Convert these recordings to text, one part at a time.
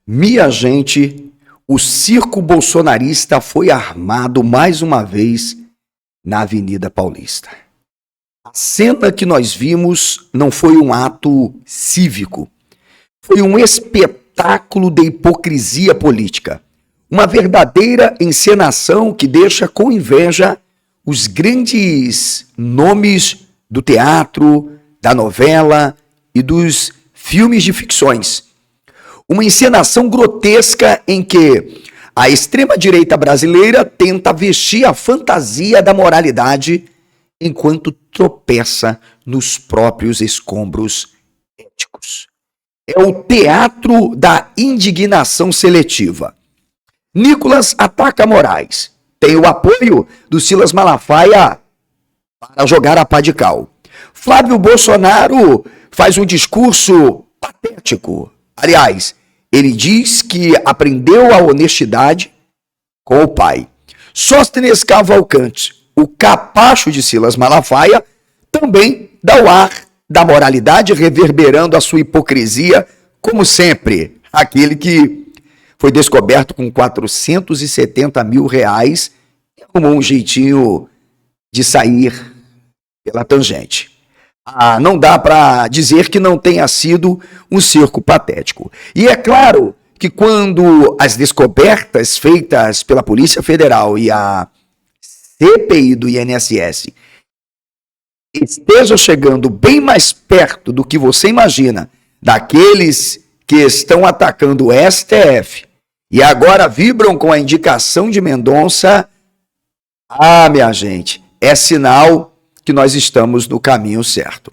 Minha gente, o circo bolsonarista foi armado mais uma vez na Avenida Paulista. A cena que nós vimos não foi um ato cívico, foi um espetáculo de hipocrisia política. Uma verdadeira encenação que deixa com inveja os grandes nomes do teatro, da novela e dos filmes de ficções. Uma encenação grotesca em que a extrema-direita brasileira tenta vestir a fantasia da moralidade enquanto tropeça nos próprios escombros éticos. É o teatro da indignação seletiva. Nicolas ataca Moraes. Tem o apoio do Silas Malafaia para jogar a pá de cal. Flávio Bolsonaro faz um discurso patético. Aliás, ele diz que aprendeu a honestidade com o pai. Sóstenes Cavalcante, o capacho de Silas Malafaia, também dá o ar da moralidade, reverberando a sua hipocrisia, como sempre, aquele que foi descoberto com 470 mil reais e arrumou um jeitinho de sair pela tangente. Não dá para dizer que não tenha sido um circo patético. E é claro que quando as descobertas feitas pela Polícia Federal e a CPI do INSS estejam chegando bem mais perto do que você imagina, daqueles que estão atacando o STF e agora vibram com a indicação de Mendonça, minha gente, é sinal que nós estamos no caminho certo.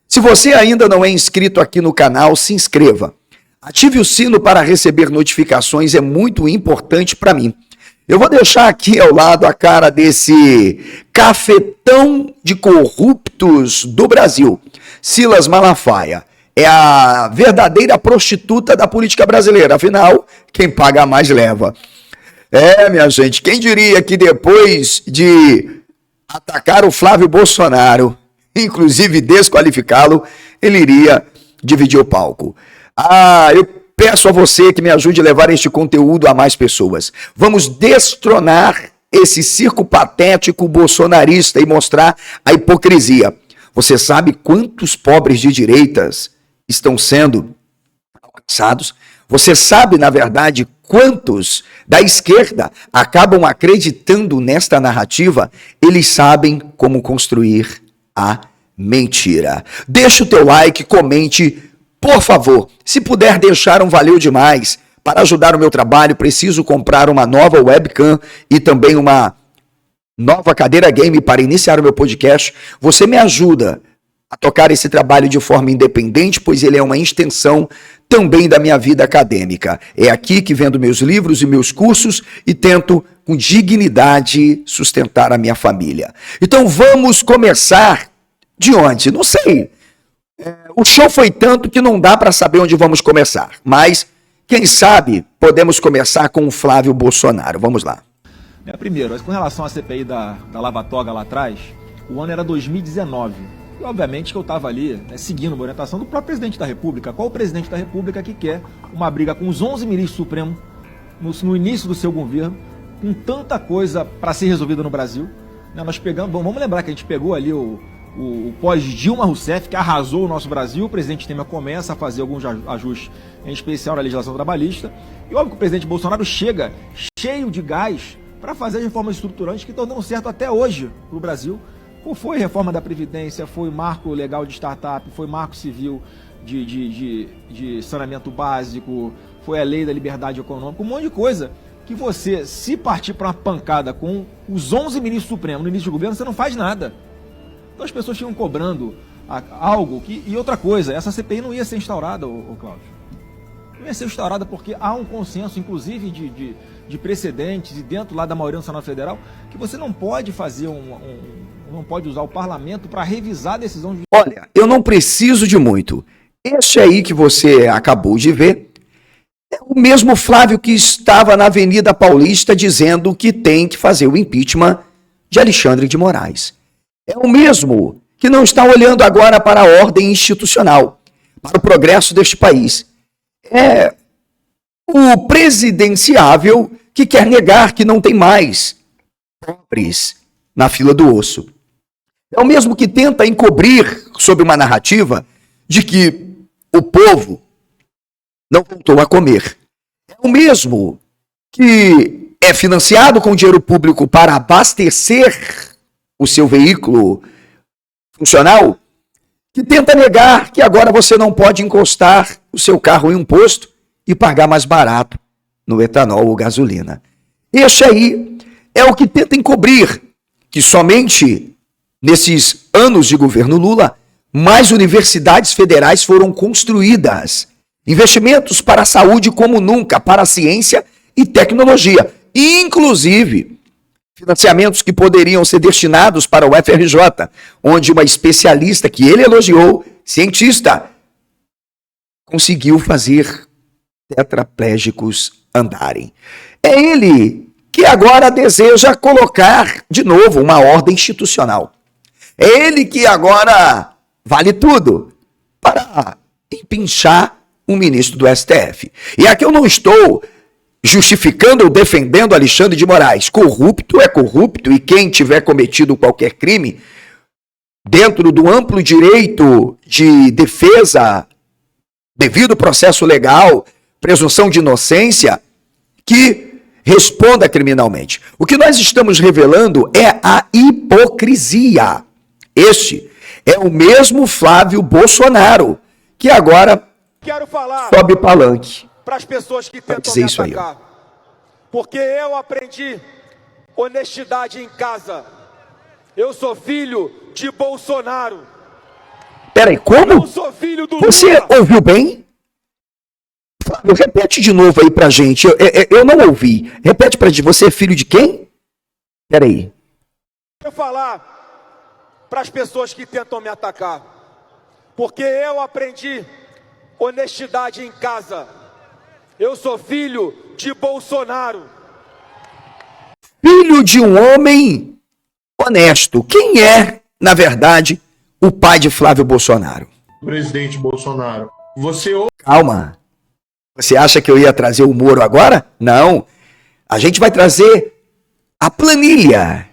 Se você ainda não é inscrito aqui no canal, se inscreva. Ative o sino para receber notificações, é muito importante para mim. Eu vou deixar aqui ao lado a cara desse cafetão de corruptos do Brasil, Silas Malafaia. É a verdadeira prostituta da política brasileira, afinal, quem paga mais leva. Minha gente, quem diria que depois de atacar o Flávio Bolsonaro, inclusive desqualificá-lo, ele iria dividir o palco. Eu peço a você que me ajude a levar este conteúdo a mais pessoas. Vamos destronar esse circo patético bolsonarista e mostrar a hipocrisia. Você sabe quantos pobres de direitas estão sendo alcançados? Você sabe, na verdade, quantos da esquerda acabam acreditando nesta narrativa? Eles sabem como construir a mentira. Deixa o teu like, comente, por favor. Se puder deixar, valeu demais. Para ajudar o meu trabalho, preciso comprar uma nova webcam e também uma nova cadeira game para iniciar o meu podcast. Você me ajuda a tocar esse trabalho de forma independente, pois ele é uma extensão também da minha vida acadêmica. É aqui que vendo meus livros e meus cursos e tento, com dignidade, sustentar a minha família. Então vamos começar de onde? Não sei. O show foi tanto que não dá para saber onde vamos começar. Mas, quem sabe, podemos começar com o Flávio Bolsonaro. Vamos lá. Primeiro, com relação à CPI da Lava Toga lá atrás, o ano era 2019. E, obviamente, que eu estava ali seguindo uma orientação do próprio presidente da República. Qual o presidente da República que quer uma briga com os 11 ministros supremos no início do seu governo, com tanta coisa para ser resolvida no Brasil? Nós pegamos, vamos lembrar que a gente pegou ali o pós-Dilma Rousseff, que arrasou o nosso Brasil. O presidente Temer começa a fazer alguns ajustes, em especial na legislação trabalhista. E óbvio que o presidente Bolsonaro chega cheio de gás para fazer as reformas estruturantes que estão dando certo até hoje para o Brasil. Foi reforma da Previdência, foi marco legal de startup, foi marco civil de saneamento básico, foi a lei da liberdade econômica, um monte de coisa que você, se partir para uma pancada com os 11 ministros supremos no início do governo, você não faz nada. Então as pessoas ficam cobrando algo que... E outra coisa, essa CPI não ia ser instaurada, Cláudio. Não ia ser instaurada porque há um consenso, inclusive de precedentes e dentro lá da maioria do Senado Federal, que você não pode fazer não pode usar o parlamento para revisar a decisão de... Olha, eu não preciso de muito. Este aí que você acabou de ver é o mesmo Flávio que estava na Avenida Paulista dizendo que tem que fazer o impeachment de Alexandre de Moraes. É o mesmo que não está olhando agora para a ordem institucional, para o progresso deste país. o presidenciável que quer negar que não tem mais pobres na fila do osso. É o mesmo que tenta encobrir sob uma narrativa de que o povo não voltou a comer. É o mesmo que é financiado com dinheiro público para abastecer o seu veículo funcional, que tenta negar que agora você não pode encostar o seu carro em um posto e pagar mais barato no etanol ou gasolina. Este aí é o que tenta encobrir que somente nesses anos de governo Lula, mais universidades federais foram construídas. Investimentos para a saúde como nunca, para a ciência e tecnologia. Inclusive, financiamentos que poderiam ser destinados para o FRJ, onde uma especialista que ele elogiou, cientista, conseguiu fazer tetraplégicos andarem. É ele que agora deseja colocar de novo uma ordem institucional. É ele que agora vale tudo para empinchar um ministro do STF. E aqui eu não estou justificando ou defendendo Alexandre de Moraes. Corrupto é corrupto e quem tiver cometido qualquer crime, dentro do amplo direito de defesa, devido processo legal, presunção de inocência, que responda criminalmente. O que nós estamos revelando é a hipocrisia. Este é o mesmo Flávio Bolsonaro, que agora sobe palanque para as pessoas que tentam dizer me isso aí, atacar. Porque eu aprendi honestidade em casa. Eu sou filho de Bolsonaro. Peraí, como? Eu sou filho do Você Lula. ouviu bem? Flávio, repete de novo aí pra gente. Eu não ouvi. Repete pra gente. Você é filho de quem? Peraí. Eu falar para as pessoas que tentam me atacar. Porque eu aprendi honestidade em casa. Eu sou filho de Bolsonaro. Filho de um homem honesto. Quem é, na verdade, o pai de Flávio Bolsonaro? Presidente Bolsonaro. Você Calma. Você acha que eu ia trazer o Moro agora? Não. A gente vai trazer a planilha.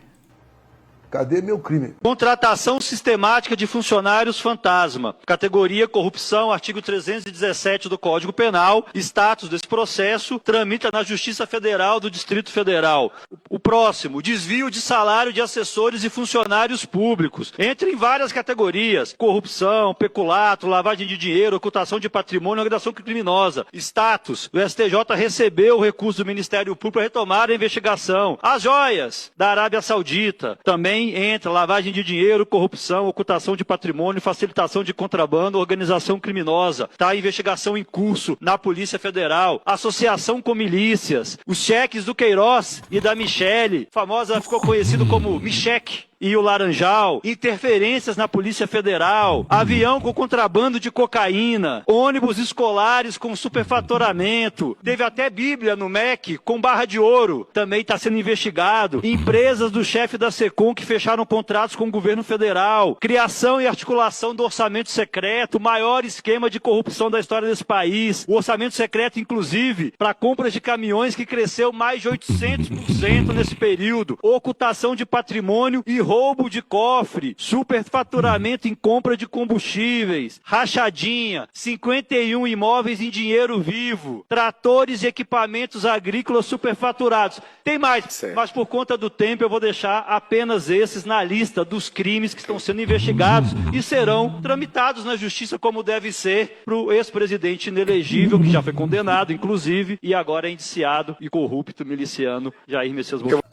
Cadê meu crime? Contratação sistemática de funcionários fantasma. Categoria corrupção, artigo 317 do Código Penal. Status desse processo tramita na Justiça Federal do Distrito Federal. O próximo, desvio de salário de assessores e funcionários públicos. Entra em várias categorias. Corrupção, peculato, lavagem de dinheiro, ocultação de patrimônio, organização criminosa. Status, o STJ recebeu o recurso do Ministério Público para retomar a investigação. As joias da Arábia Saudita também entra lavagem de dinheiro, corrupção, ocultação de patrimônio, facilitação de contrabando, organização criminosa. Está a investigação em curso na Polícia Federal, associação com milícias, os cheques do Queiroz e da Michele, famosa ficou conhecido como Micheque. E o Laranjal, interferências na Polícia Federal, avião com contrabando de cocaína, ônibus escolares com superfaturamento, teve até Bíblia no MEC com barra de ouro, também está sendo investigado, empresas do chefe da SECOM que fecharam contratos com o governo federal, criação e articulação do orçamento secreto, maior esquema de corrupção da história desse país, o orçamento secreto inclusive para compras de caminhões que cresceu mais de 800% nesse período, ocultação de patrimônio e roubo de cofre, superfaturamento em compra de combustíveis, rachadinha, 51 imóveis em dinheiro vivo, tratores e equipamentos agrícolas superfaturados. Tem mais, mas por conta do tempo eu vou deixar apenas esses na lista dos crimes que estão sendo investigados e serão tramitados na justiça como deve ser para o ex-presidente inelegível, que já foi condenado, inclusive, e agora é indiciado e corrupto miliciano Jair Messias Bolsonaro.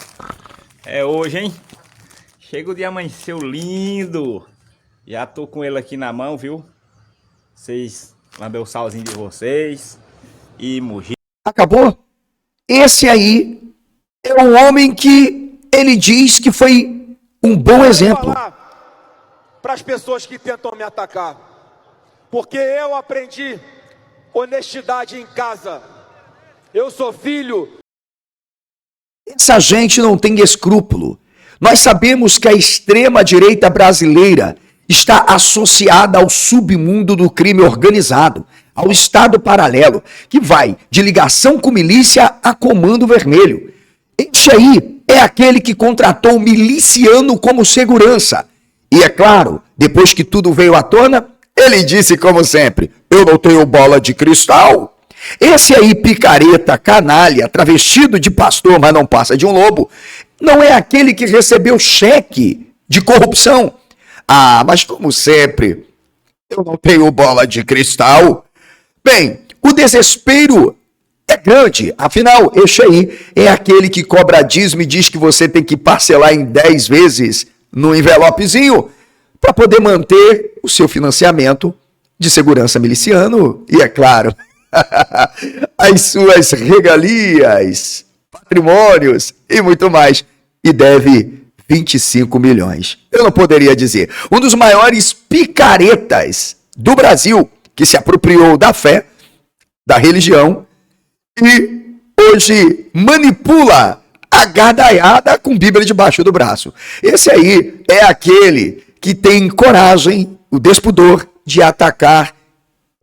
É hoje, hein? Chega o dia, amanheceu lindo. Já tô com ele aqui na mão, viu? Vocês lamber o salzinho de vocês. E morrer. Acabou? Esse aí é um homem que ele diz que foi um bom exemplo. Para as pessoas que tentam me atacar. Porque eu aprendi honestidade em casa. Eu sou filho. Essa gente não tem escrúpulo. Nós sabemos que a extrema-direita brasileira está associada ao submundo do crime organizado. ao Estado paralelo, que vai de ligação com milícia a comando vermelho. Este aí é aquele que contratou o miliciano como segurança. E é claro, depois que tudo veio à tona, ele disse como sempre, eu não tenho bola de cristal. Esse aí, picareta, canalha, travestido de pastor, mas não passa de um lobo, não é aquele que recebeu cheque de corrupção. Ah, mas como sempre, eu não tenho bola de cristal. Bem, o desespero é grande, afinal, este aí é aquele que cobra dízimo e diz que você tem que parcelar em 10 vezes no envelopezinho para poder manter o seu financiamento de segurança miliciano e, é claro, as suas regalias, patrimônios e muito mais. E deve 25 milhões. Eu não poderia dizer. Um dos maiores picaretas do Brasil, que se apropriou da fé, da religião, e hoje manipula a gardaiada com Bíblia debaixo do braço. Esse aí é aquele que tem coragem, o despudor, de atacar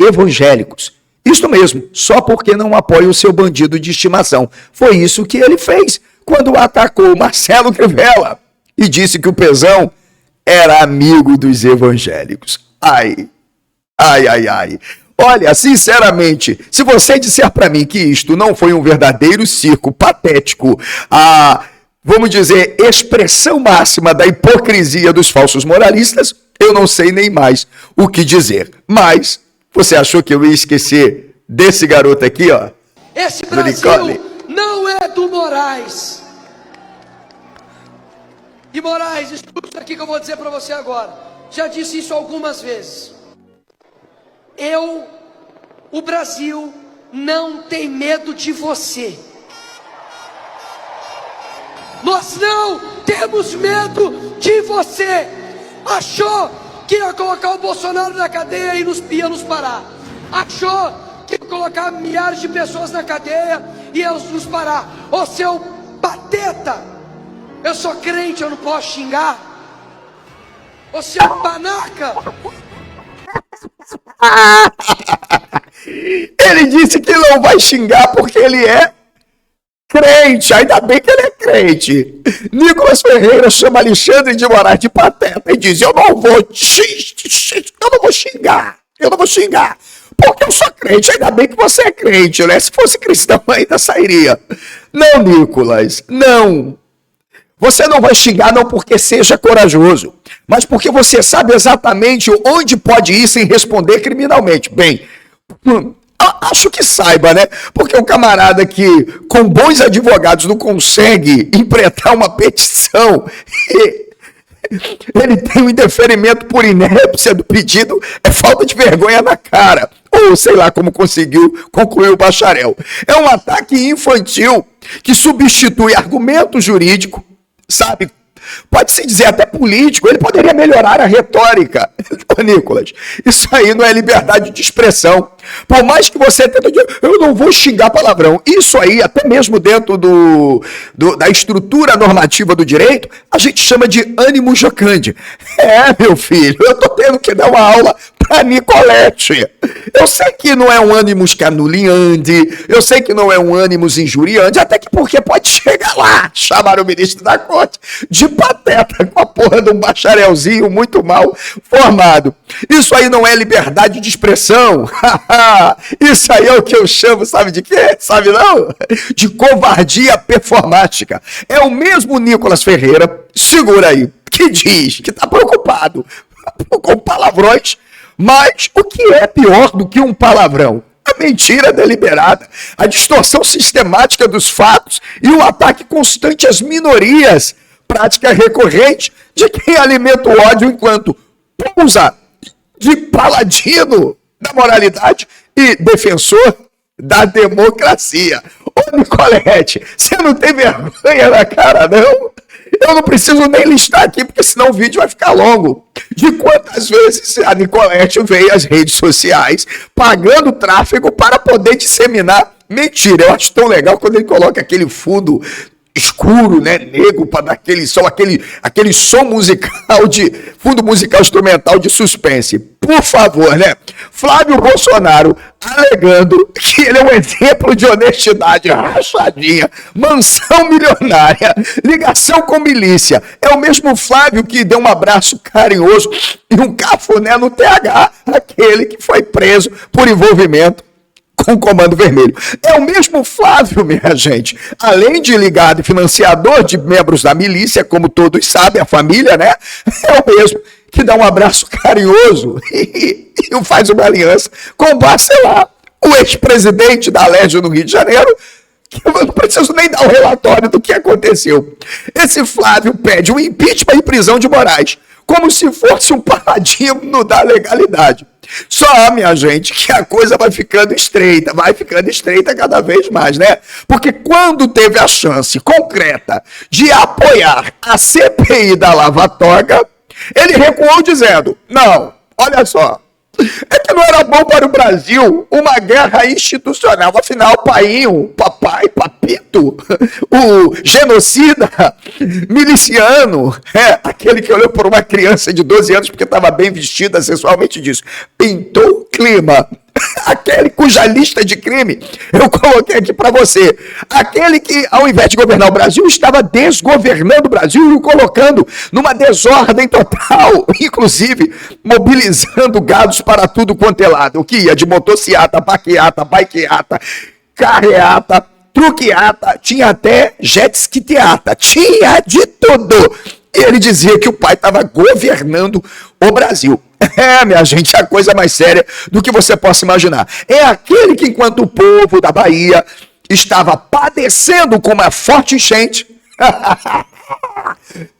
evangélicos. Isso mesmo, só porque não apoia o seu bandido de estimação. Foi isso que ele fez quando atacou Marcelo Crivella e disse que o Pezão era amigo dos evangélicos. Ai, ai, ai, ai. Olha, sinceramente, se você disser para mim que isto não foi um verdadeiro circo patético, vamos dizer, expressão máxima da hipocrisia dos falsos moralistas, eu não sei nem mais o que dizer. Mas você achou que eu ia esquecer desse garoto aqui, ó? Esse Brasil não é do Moraes. E Moraes, escuta isso aqui que eu vou dizer para você agora. Já disse isso algumas vezes. O Brasil não tem medo de você. Nós não temos medo de você. Achou que ia colocar o Bolsonaro na cadeia e ia nos parar. Achou que ia colocar milhares de pessoas na cadeia e ia nos parar. Ô seu pateta, eu sou crente, eu não posso xingar. Ô seu panaca. Ele disse que não vai xingar porque ele é crente, ainda bem que ele é crente. Nicolas Ferreira chama Alexandre de Moraes de pateta e diz, eu não vou xingar, porque eu sou crente, ainda bem que você é crente, né? Se fosse cristão ainda sairia. Não, Nicolas, não. Você não vai xingar não porque seja corajoso, mas porque você sabe exatamente onde pode ir sem responder criminalmente. Bem, acho que saiba, né? Porque o camarada que com bons advogados não consegue empreitar uma petição, ele tem um indeferimento por inépcia do pedido, é falta de vergonha na cara. Ou sei lá como conseguiu concluir o bacharel. É um ataque infantil que substitui argumento jurídico, sabe? Pode-se dizer até político, ele poderia melhorar a retórica. Ô, Nicolas, isso aí não é liberdade de expressão. Por mais que você tente dizer, eu não vou xingar palavrão. Isso aí, até mesmo dentro da estrutura normativa do direito, a gente chama de ânimo jocandi. É, meu filho, eu tô tendo que dar uma aula para Nicolete. Eu sei que não é um ânimos canuliante, eu sei que não é um ânimos injuriante, até que porque pode chegar lá, chamar o ministro da corte de pateta com a porra de um bacharelzinho muito mal formado. Isso aí não é liberdade de expressão. Isso aí é o que eu chamo, sabe de quê? Sabe não? De covardia performática. É o mesmo Nicolas Ferreira, segura aí, que diz que está preocupado com palavrões, mas o que é pior do que um palavrão? A mentira deliberada, a distorção sistemática dos fatos e o ataque constante às minorias, prática recorrente de quem alimenta o ódio enquanto pousa de paladino da moralidade e defensor da democracia. Ô, Nicolete, você não tem vergonha na cara, não? Eu não preciso nem listar aqui, porque senão o vídeo vai ficar longo. De quantas vezes a Nicolete veio às redes sociais pagando tráfego para poder disseminar mentira. Eu acho tão legal quando ele coloca aquele fundo escuro, né, negro, para dar aquele som, aquele som musical de fundo musical instrumental de suspense. Por favor, né? Flávio Bolsonaro alegando que ele é um exemplo de honestidade, rachadinha, mansão milionária, ligação com milícia. É o mesmo Flávio que deu um abraço carinhoso e um cafuné no TH, aquele que foi preso por envolvimento com o Comando Vermelho. É o mesmo Flávio, minha gente, além de ligado e financiador de membros da milícia, como todos sabem, a família, né? É o mesmo que dá um abraço carinhoso e faz uma aliança com o Bacelar, o ex-presidente da Alerj no Rio de Janeiro, que eu não preciso nem dar o relatório do que aconteceu. Esse Flávio pede um impeachment e prisão de Moraes, como se fosse um paladino da legalidade. Só, minha gente, que a coisa vai ficando estreita cada vez mais, né? Porque quando teve a chance concreta de apoiar a CPI da Lava Toga, ele recuou dizendo, não, olha só, é que não era bom para o Brasil uma guerra institucional. Afinal, papai, papito, o genocida miliciano, aquele que olhou por uma criança de 12 anos porque estava bem vestida sexualmente disso, pintou o clima. Aquele cuja lista de crime eu coloquei aqui para você. Aquele que, ao invés de governar o Brasil, estava desgovernando o Brasil e o colocando numa desordem total, inclusive mobilizando gados para tudo quanto é lado. O que ia de motociata, baqueata, bikeata, carreata, truqueata, tinha até jet skiteata, tinha de tudo. E ele dizia que o pai estava governando o Brasil. Minha gente, é a coisa mais séria do que você possa imaginar. É aquele que, enquanto o povo da Bahia estava padecendo com uma forte enchente,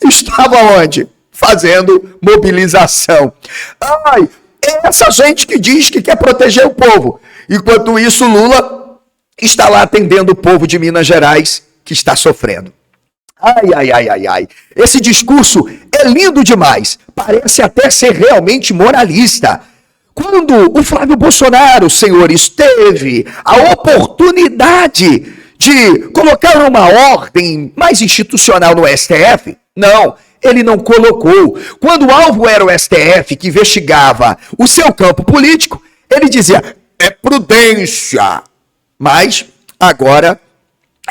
estava onde? Fazendo mobilização. Ai, é essa gente que diz que quer proteger o povo. Enquanto isso, Lula está lá atendendo o povo de Minas Gerais que está sofrendo. Ai. Esse discurso é lindo demais. Parece até ser realmente moralista. Quando o Flávio Bolsonaro, senhores, teve a oportunidade de colocar uma ordem mais institucional no STF, não, ele não colocou. Quando o alvo era o STF, que investigava o seu campo político, ele dizia, é prudência. Mas, agora,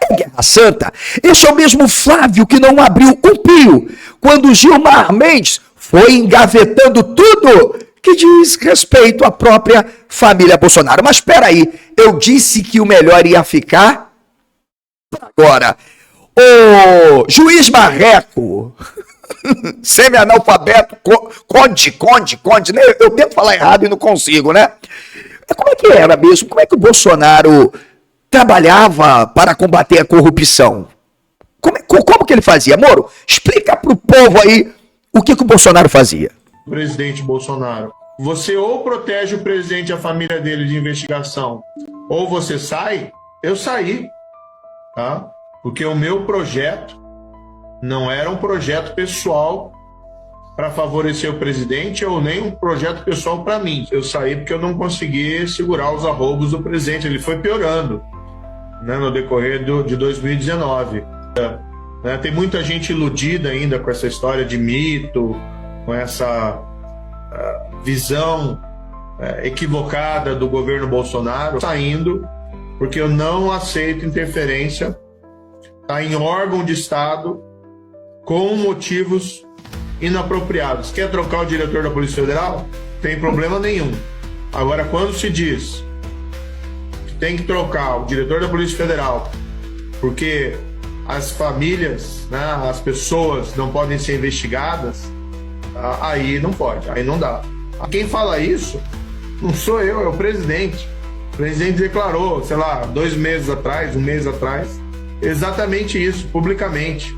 é Guerra Santa. Esse é o mesmo Flávio que não abriu um pio quando Gilmar Mendes foi engavetando tudo que diz respeito à própria família Bolsonaro. Mas espera aí, eu disse que o melhor ia ficar agora. O juiz Marreco, semi-analfabeto, conde, né? Eu tento falar errado e não consigo, né? Como é que era mesmo? Como é que o Bolsonaro trabalhava para combater a corrupção? Como que ele fazia? Moro, explica para o povo aí o que o Bolsonaro fazia. Presidente Bolsonaro, você ou protege o presidente e a família dele de investigação, ou você sai. Eu saí, tá? Porque o meu projeto não era um projeto pessoal para favorecer o presidente ou nem um projeto pessoal para mim. Eu saí porque eu não consegui segurar os arroubos do presidente. Ele foi piorando, né, no decorrer de 2019. Tem muita gente iludida ainda com essa história de mito, com essa visão equivocada do governo Bolsonaro, saindo porque eu não aceito interferência em órgão de Estado com motivos inapropriados. Quer trocar o diretor da Polícia Federal? Tem problema nenhum. Agora, quando se diz que tem que trocar o diretor da Polícia Federal porque as famílias, né, as pessoas não podem ser investigadas, aí não pode, aí não dá. Quem fala isso não sou eu, é o presidente. O presidente declarou, sei lá, 2 meses atrás, 1 mês atrás, exatamente isso, publicamente.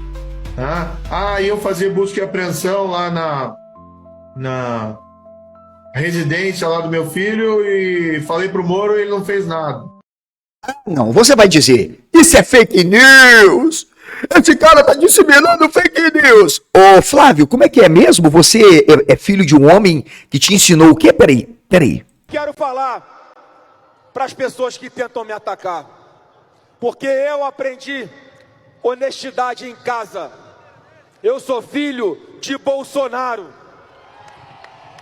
Eu fazia busca e apreensão lá na residência lá do meu filho e falei pro Moro e ele não fez nada. Não, você vai dizer, isso é fake news. Esse cara tá disseminando fake news. Ô Flávio, como é que é mesmo? Você é filho de um homem que te ensinou o quê? Peraí. Quero falar para as pessoas que tentam me atacar, porque eu aprendi honestidade em casa. Eu sou filho de Bolsonaro.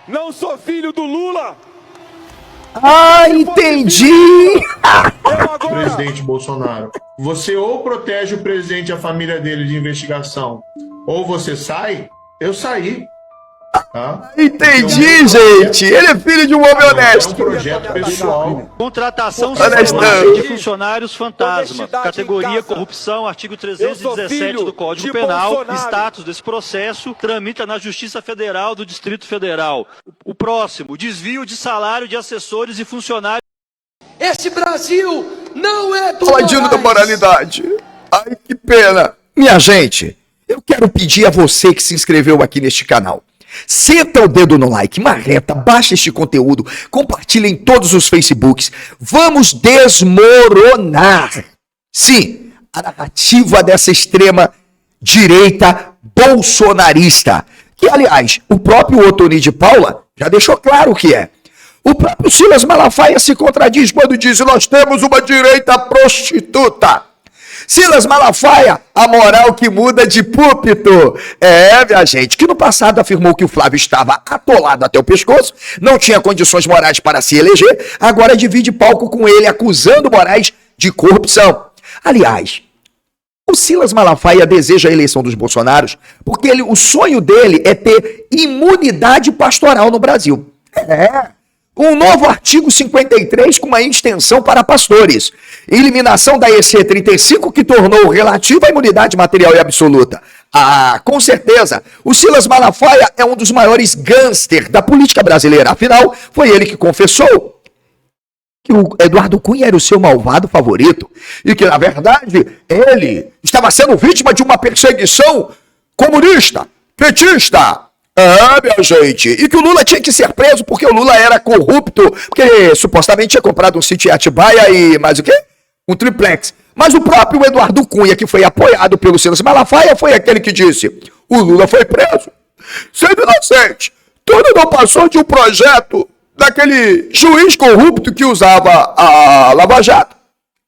Não sou filho do Lula. Ah, entendi! Presidente Bolsonaro, você ou protege o presidente e a família dele de investigação, ou você sai, eu saí. Tá? Entendi, gente. Ele é filho de um homem honesto. É um projeto pessoal. Contratação Honestão. de funcionários fantasma. Categoria corrupção, artigo 317 do Código Penal. Status desse processo tramita na Justiça Federal do Distrito Federal. O próximo, desvio de salário de assessores e funcionários. Esse Brasil não é do Paladino da moralidade. Ai, que pena. Minha gente, eu quero pedir a você que se inscreveu aqui neste canal. Senta o dedo no like, marreta, baixa este conteúdo, compartilha em todos os Facebooks. Vamos desmoronar, sim, a narrativa dessa extrema direita bolsonarista. Que, aliás, o próprio Ottoni de Paula já deixou claro o que é. O próprio Silas Malafaia se contradiz quando diz: nós temos uma direita prostituta. Silas Malafaia, a moral que muda de púlpito. É, minha gente, que no passado afirmou que o Flávio estava atolado até o pescoço, não tinha condições morais para se eleger, agora divide palco com ele, acusando Moraes de corrupção. Aliás, o Silas Malafaia deseja a eleição dos Bolsonaros porque o sonho dele é ter imunidade pastoral no Brasil. Um novo artigo 53 com uma extensão para pastores. Eliminação da EC 35 que tornou relativa a imunidade material e absoluta. Ah, com certeza, o Silas Malafaia é um dos maiores gangsters da política brasileira. Afinal, foi ele que confessou que o Eduardo Cunha era o seu malvado favorito e que, na verdade, ele estava sendo vítima de uma perseguição comunista, petista. Minha gente, e que o Lula tinha que ser preso porque o Lula era corrupto, porque supostamente tinha comprado um sítio em Atibaia e mais o quê? Um triplex. Mas o próprio Eduardo Cunha, que foi apoiado pelo Silas Malafaia, foi aquele que disse: o Lula foi preso, sendo inocente, tudo não passou de um projeto daquele juiz corrupto que usava a Lava Jato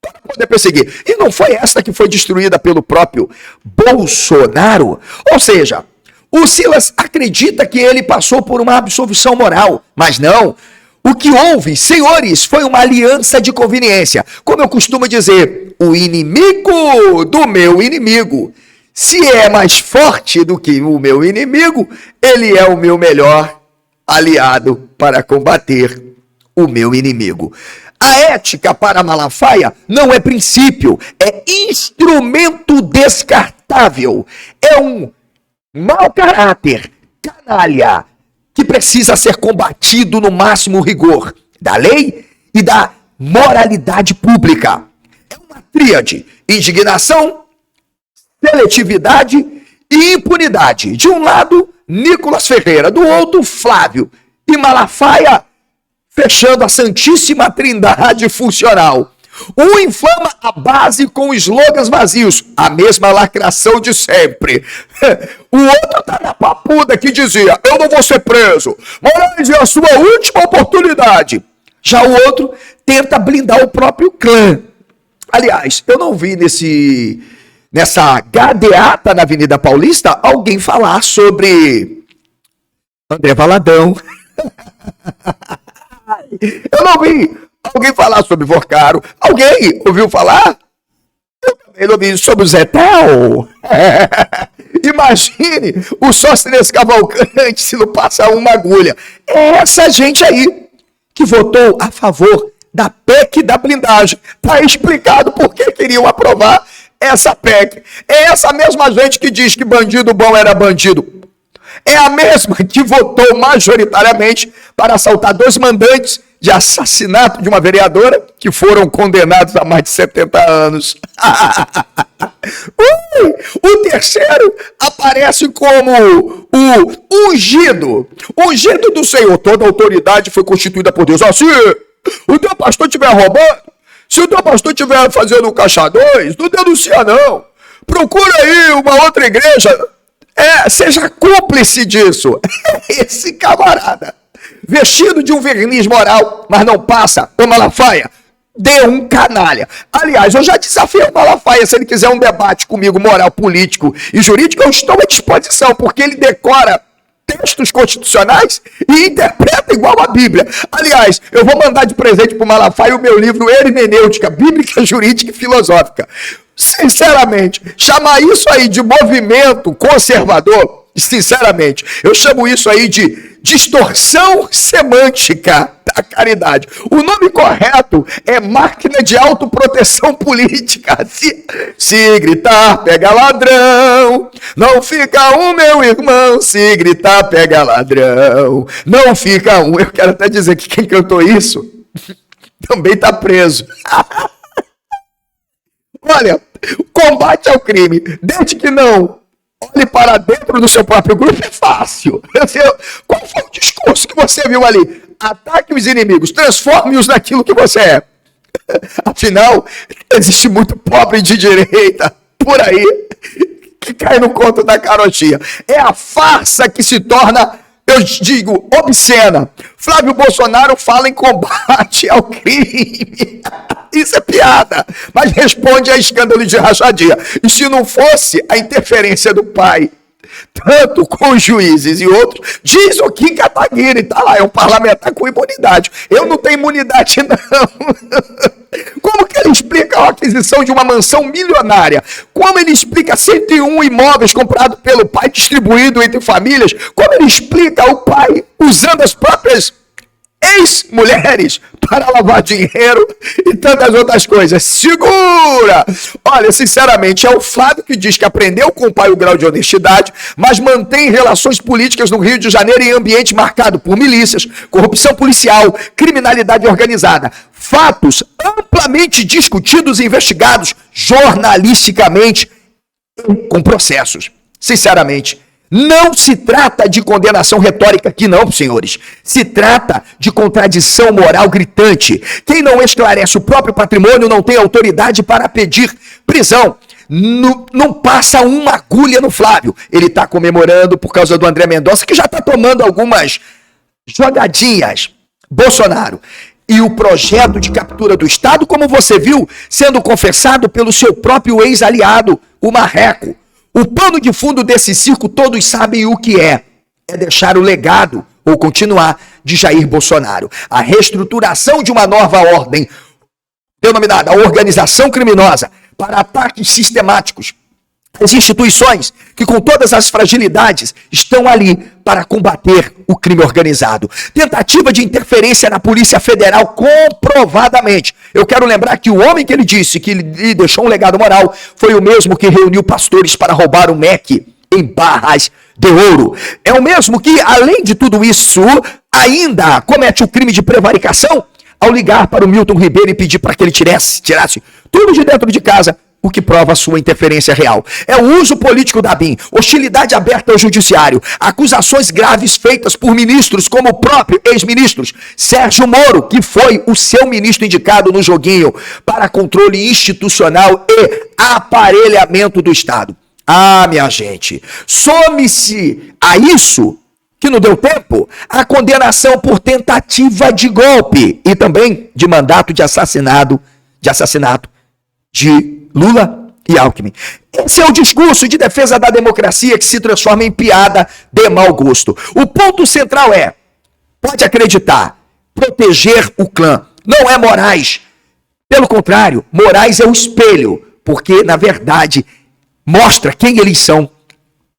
para poder perseguir. E não foi essa que foi destruída pelo próprio Bolsonaro? Ou seja, o Silas acredita que ele passou por uma absolvição moral, mas não. O que houve, senhores, foi uma aliança de conveniência. Como eu costumo dizer, o inimigo do meu inimigo, se é mais forte do que o meu inimigo, ele é o meu melhor aliado para combater o meu inimigo. A ética para Malafaia não é princípio, é instrumento descartável. É um mau caráter, canalha, que precisa ser combatido no máximo rigor da lei e da moralidade pública. É uma tríade: indignação, seletividade e impunidade. De um lado, Nicolas Ferreira, do outro, Flávio, e Malafaia fechando a santíssima trindade funcional. Um inflama a base com slogans vazios, a mesma lacração de sempre. O outro tá na papuda que dizia: eu não vou ser preso, Moraes é a sua última oportunidade. Já o outro tenta blindar o próprio clã. Aliás, eu não vi nessa gadeata na Avenida Paulista alguém falar sobre André Valadão. Eu não vi alguém falar sobre Vorcaro. Alguém ouviu falar? Eu também não ouvi sobre o Zetel. Imagine o Sóstenes Cavalcante se não passa uma agulha. É essa gente aí que votou a favor da PEC da blindagem. Está explicado por que queriam aprovar essa PEC. É essa mesma gente que diz que bandido bom era bandido. É a mesma que votou majoritariamente para assaltar 2 mandantes de assassinato de uma vereadora que foram condenados a mais de 70 anos. O terceiro aparece como o ungido do Senhor. Toda autoridade foi constituída por Deus. Se o teu pastor estiver roubando, se o teu pastor estiver fazendo caixa 2, não denuncia não. Procura aí uma outra igreja. Seja cúmplice disso. Esse camarada, vestido de um verniz moral, mas não passa. Ô Malafaia, de um canalha. Aliás, eu já desafiei o Malafaia, se ele quiser um debate comigo, moral, político e jurídico, eu estou à disposição, porque ele decora textos constitucionais e interpreta igual a Bíblia. Aliás, eu vou mandar de presente para o Malafaia o meu livro Hermenêutica, Bíblica, Jurídica e Filosófica. Sinceramente, chamar isso aí de movimento conservador, sinceramente, eu chamo isso aí de distorção semântica da caridade. O nome correto é máquina de autoproteção política. Se gritar, pega ladrão. Não fica um, meu irmão. Se gritar, pega ladrão. Não fica um. Eu quero até dizer que quem cantou isso também está preso. Olha, combate ao crime, desde que não olhe para dentro do seu próprio grupo, é fácil. Qual foi o discurso que você viu ali? Ataque os inimigos, transforme-os naquilo que você é. Afinal, existe muito pobre de direita por aí que cai no conto da carochinha. É a farsa que se torna, eu digo, obscena. Flávio Bolsonaro fala em combate ao crime. Isso é piada, mas responde a escândalo de rachadinha. E se não fosse a interferência do pai, tanto com os juízes e outros, diz o Kim Kataguiri, tá lá, é um parlamentar com imunidade. Eu não tenho imunidade, não. Como que ele explica a aquisição de uma mansão milionária? Como ele explica 101 imóveis comprados pelo pai, distribuído entre famílias? Como ele explica o pai usando as próprias ex-mulheres para lavar dinheiro e tantas outras coisas? Segura! Olha, sinceramente, é o Flávio que diz que aprendeu com o pai o grau de honestidade, mas mantém relações políticas no Rio de Janeiro em ambiente marcado por milícias, corrupção policial, criminalidade organizada. Fatos amplamente discutidos e investigados jornalisticamente com processos. Sinceramente, não se trata de condenação retórica aqui não, senhores. Se trata de contradição moral gritante. Quem não esclarece o próprio patrimônio não tem autoridade para pedir prisão. Não passa uma agulha no Flávio. Ele está comemorando por causa do André Mendonça, que já está tomando algumas jogadinhas. Bolsonaro. E o projeto de captura do Estado, como você viu, sendo confessado pelo seu próprio ex-aliado, o Marreco. O pano de fundo desse circo, todos sabem o que é. É deixar o legado, ou continuar, de Jair Bolsonaro. A reestruturação de uma nova ordem, denominada organização criminosa, para ataques sistemáticos. As instituições que, com todas as fragilidades, estão ali para combater o crime organizado. Tentativa de interferência na Polícia Federal, comprovadamente. Eu quero lembrar que o homem que ele disse que lhe deixou um legado moral foi o mesmo que reuniu pastores para roubar o MEC em Barras de Ouro. É o mesmo que, além de tudo isso, ainda comete o crime de prevaricação ao ligar para o Milton Ribeiro e pedir para que ele tirasse tudo de dentro de casa, o que prova a sua interferência real. É o uso político da BIM, hostilidade aberta ao judiciário, acusações graves feitas por ministros como o próprio ex-ministro Sérgio Moro, que foi o seu ministro indicado no joguinho para controle institucional e aparelhamento do Estado. Ah, minha gente, some-se a isso, que não deu tempo, a condenação por tentativa de golpe e também de mandato de assassinato de Lula e Alckmin. Esse é o discurso de defesa da democracia que se transforma em piada de mau gosto. O ponto central é, pode acreditar, proteger o clã. Não é Moraes. Pelo contrário, Moraes é o espelho, porque, na verdade, mostra quem eles são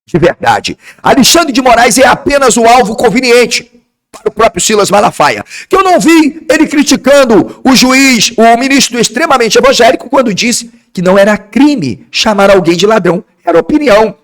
de verdade. Alexandre de Moraes é apenas o alvo conveniente para o próprio Silas Malafaia, que eu não vi ele criticando o juiz, o ministro extremamente evangélico, quando disse que não era crime chamar alguém de ladrão, era opinião.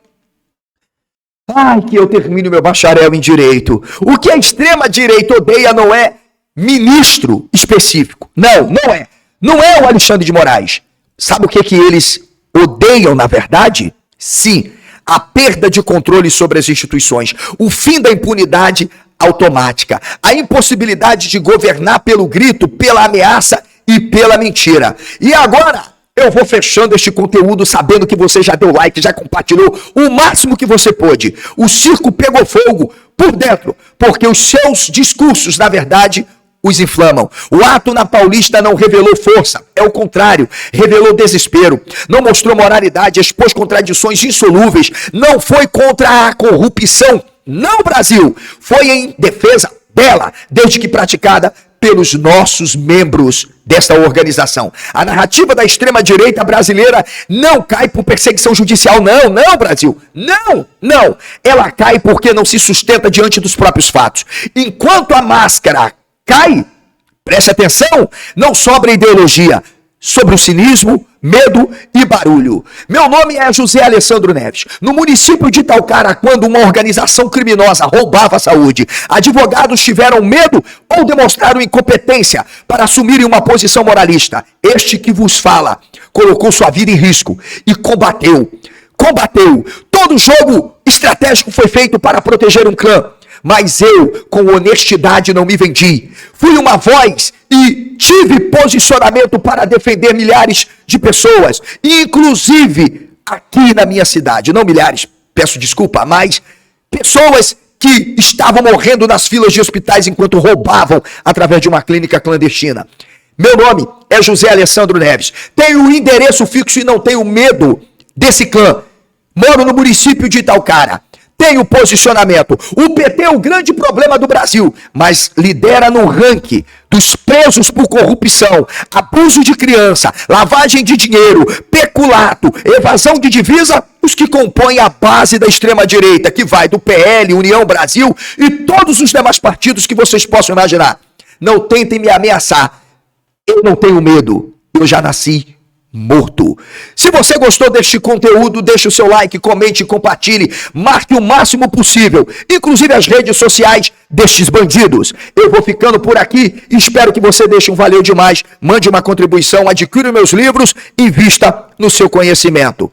Ai, que eu termine meu bacharel em direito. O que a extrema-direita odeia não é ministro específico. Não é. Não é o Alexandre de Moraes. Sabe o que eles odeiam, na verdade? Sim, a perda de controle sobre as instituições, o fim da impunidade automática, a impossibilidade de governar pelo grito, pela ameaça e pela mentira. E agora, eu vou fechando este conteúdo sabendo que você já deu like, já compartilhou o máximo que você pôde. O circo pegou fogo por dentro, porque os seus discursos, na verdade, os inflamam. O ato na Paulista não revelou força, é o contrário, revelou desespero, não mostrou moralidade, expôs contradições insolúveis, não foi contra a corrupção, não, Brasil, foi em defesa dela, desde que praticada pelos nossos membros desta organização. A narrativa da extrema-direita brasileira não cai por perseguição judicial, não, Brasil, não. Ela cai porque não se sustenta diante dos próprios fatos. Enquanto a máscara cai, preste atenção, não sobra ideologia, sobre o cinismo, medo e barulho. Meu nome é José Alessandro Neves. No município de Itaocara, quando uma organização criminosa roubava a saúde, advogados tiveram medo ou demonstraram incompetência para assumirem uma posição moralista. Este que vos fala colocou sua vida em risco e combateu. Todo jogo estratégico foi feito para proteger um clã. Mas eu, com honestidade, não me vendi. Fui uma voz e tive posicionamento para defender milhares de pessoas, inclusive aqui na minha cidade. Não milhares, peço desculpa, mas pessoas que estavam morrendo nas filas de hospitais enquanto roubavam através de uma clínica clandestina. Meu nome é José Alessandro Neves. Tenho um endereço fixo e não tenho medo desse clã. Moro no município de Itaocara. Tenho posicionamento. O PT é o grande problema do Brasil, mas lidera no ranking dos presos por corrupção, abuso de criança, lavagem de dinheiro, peculato, evasão de divisa, os que compõem a base da extrema-direita, que vai do PL, União Brasil e todos os demais partidos que vocês possam imaginar. Não tentem me ameaçar. Eu não tenho medo. Eu já nasci morto. Se você gostou deste conteúdo, deixe o seu like, comente, compartilhe, marque o máximo possível, inclusive as redes sociais destes bandidos. Eu vou ficando por aqui, espero que você deixe um valeu demais, mande uma contribuição, adquira meus livros e invista no seu conhecimento.